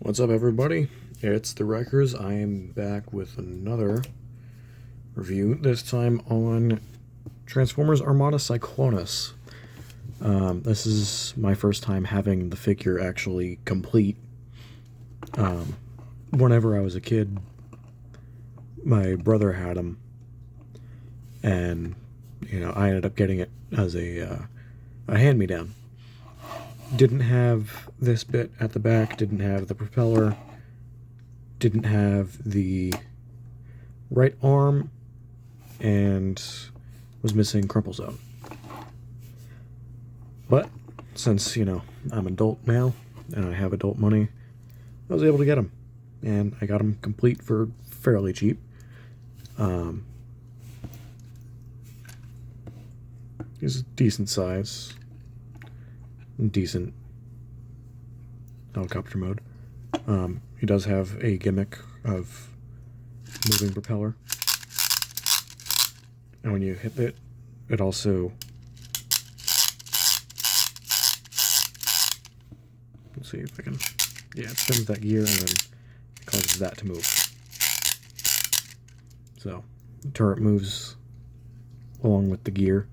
What's up, everybody? It's the Wreckers. I am back with another review, this time on Transformers Armada Cyclonus. This is my first time having the figure actually complete. Whenever I was a kid, my brother had him, and I ended up getting it as a hand-me-down. Didn't have this bit at the back, didn't have the propeller, didn't have the right arm, and was missing crumple zone. But since, I'm an adult now, and I have adult money, I was able to get him. And I got him complete for fairly cheap. He's a decent size. Decent helicopter mode. He does have a gimmick of moving propeller, and when you hit it, it also, let's see if I can, it spins that gear and then it causes that to move. So the turret moves along with the gear.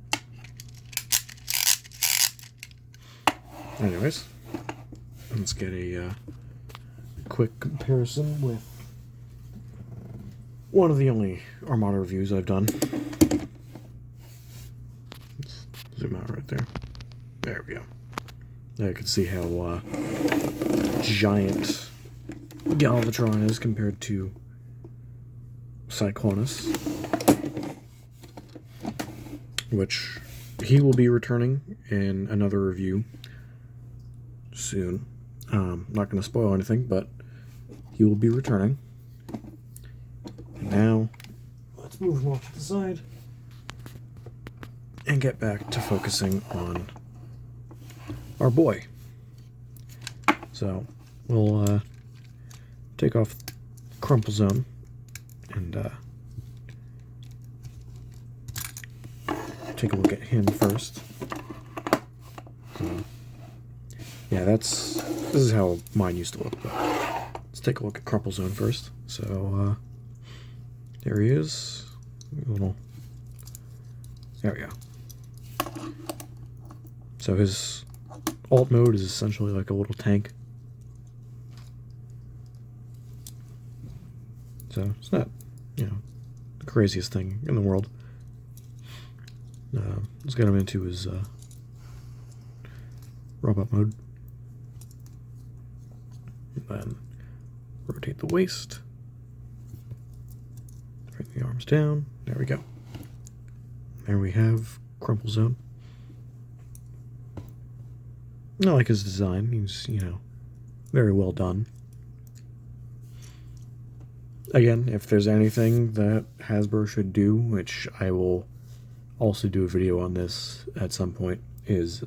Anyways, let's get a quick comparison with one of the only Armada reviews I've done. Let's zoom out right there. There we go. Now you can see how giant Galvatron is compared to Cyclonus, which he will be returning in another review soon. Not going to spoil anything, but he will be returning. And now, let's move him off to the side and get back to focusing on our boy. So, we'll take off crumple zone and take a look at him first. Yeah, this is how mine used to look, but let's take a look at crumple zone first. So, there he is. There we go. So his alt mode is essentially like a little tank. So it's not, the craziest thing in the world. Let's get him into his robot mode. Then rotate the waist. Bring the arms down. There we go. There we have crumple zone. I like his design. He's, very well done. Again, if there's anything that Hasbro should do, which I will also do a video on this at some point, is,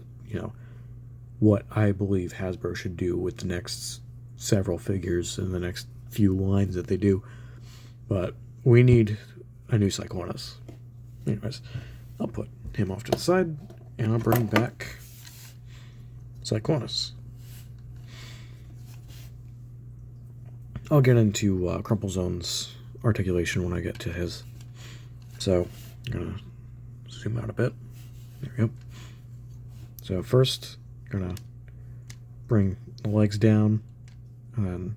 what I believe Hasbro should do with the next several figures in the next few lines that they do. But we need a new Cyclonus. Anyways, I'll put him off to the side, and I'll bring back Cyclonus. I'll get into Crumple Zone's articulation when I get to his. So, I'm going to zoom out a bit. There we go. So first, I'm going to bring the legs down, and then,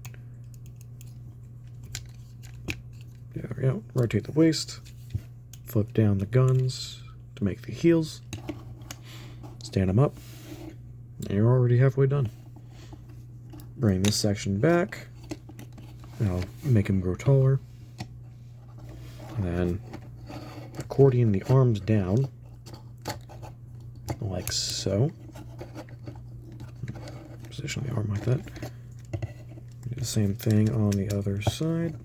there we go, rotate the waist, flip down the guns to make the heels, stand them up, and you're already halfway done. Bring this section back, and I'll make him grow taller, and then accordion the arms down, like so. Position the arm like that. Do the same thing on the other side.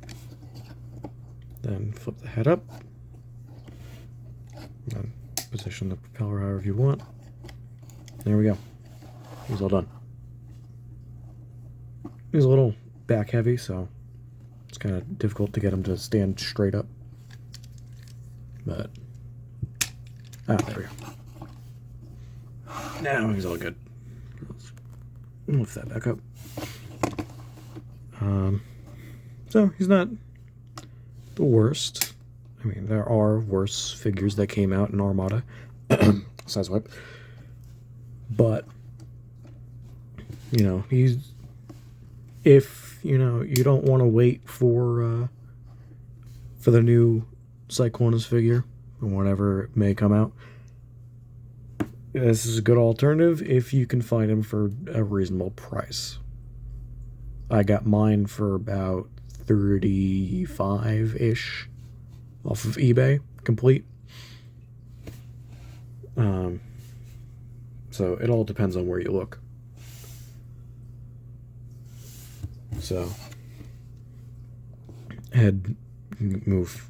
Then flip the head up. Then position the propeller however you want. There we go. He's all done. He's a little back heavy, so it's kind of difficult to get him to stand straight up. But, there we go. Now he's all good. Let's lift that back up. So he's not the worst. I mean, there are worse figures that came out in Armada. Sideswipe. But, you know, if, you know, you don't want to wait for the new Cyclonus figure, or whenever it may come out, this is a good alternative if you can find him for a reasonable price. I got mine for about 35-ish off of eBay, complete. So it all depends on where you look. So head move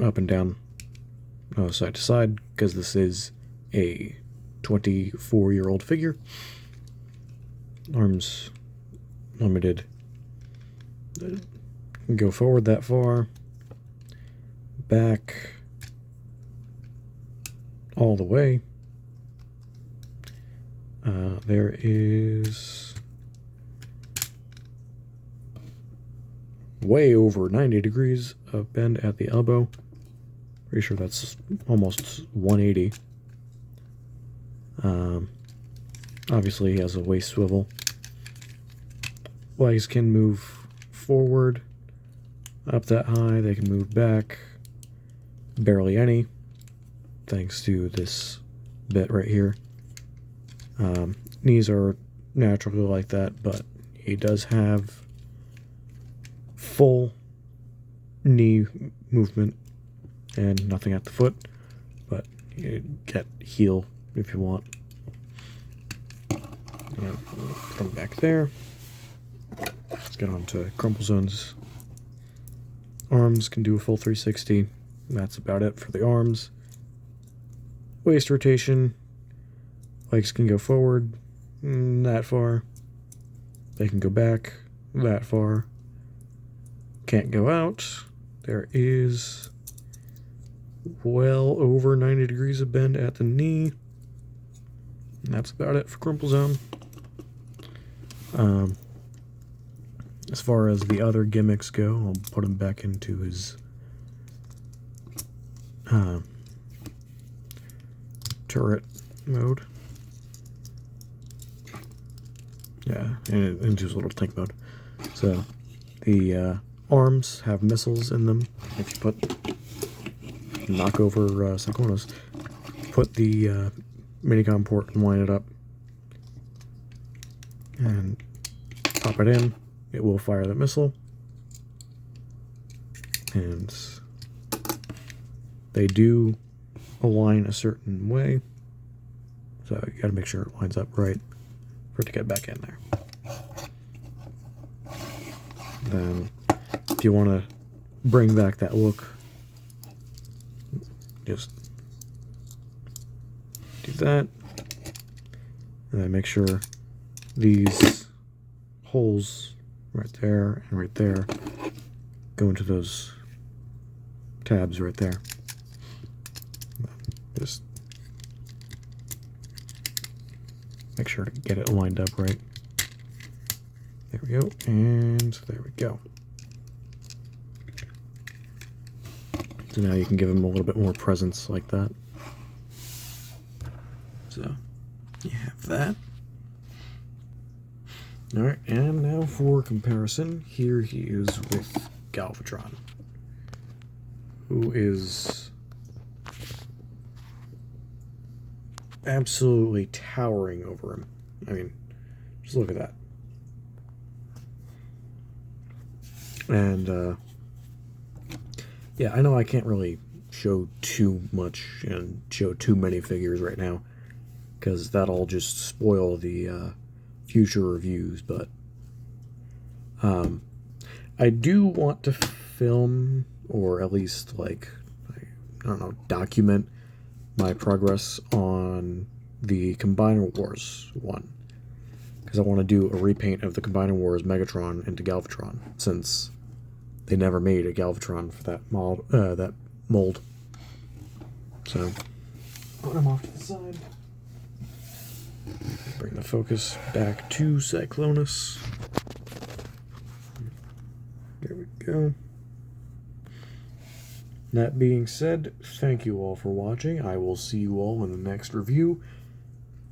up and down, side to side, because this is a 24-year-old figure. Arms limited. Go forward that far, back all the way. There is way over 90 degrees of bend at the elbow. Pretty sure that's almost 180. Obviously he has a waist swivel. Legs can move forward up that high. They can move back barely any, thanks to this bit right here. Knees are naturally like that, but he does have full knee movement and nothing at the foot, but you get heel if you want. Put him back there. Let's get on to Crumple Zone's arms. Can do a full 360. That's about it for the arms. Waist rotation. Legs can go forward that far. They can go back that far. Can't go out. There is well over 90 degrees of bend at the knee. And that's about it for Crumple Zone. As far as the other gimmicks go, I'll put him back into his turret mode. Yeah, and into his little tank mode. So the arms have missiles in them. If you knock over Cyclonus, put the minicom port and line it up, and pop it in. It will fire the missile, and they do align a certain way, so you got to make sure it lines up right for it to get back in there. Then, if you want to bring back that look, just do that, and then make sure these holes right there and right there go into those tabs right there. Just make sure to get it lined up right. There we go, and there we go. So now you can give them a little bit more presence like that. So you have that. Alright, and now for comparison, here he is with Galvatron, who is absolutely towering over him. I mean, just look at that. And, yeah, I know I can't really show too much and show too many figures right now, because that'll just spoil the, future reviews, but I do want to film, or at least, like, I don't know, document my progress on the Combiner Wars one, because I want to do a repaint of the Combiner Wars Megatron into Galvatron, since they never made a Galvatron for that mold. So put him off to the side. Bring the focus back to Cyclonus. There we go. That being said, thank you all for watching. I will see you all in the next review.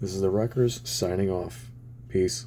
This is the Wreckers signing off. Peace.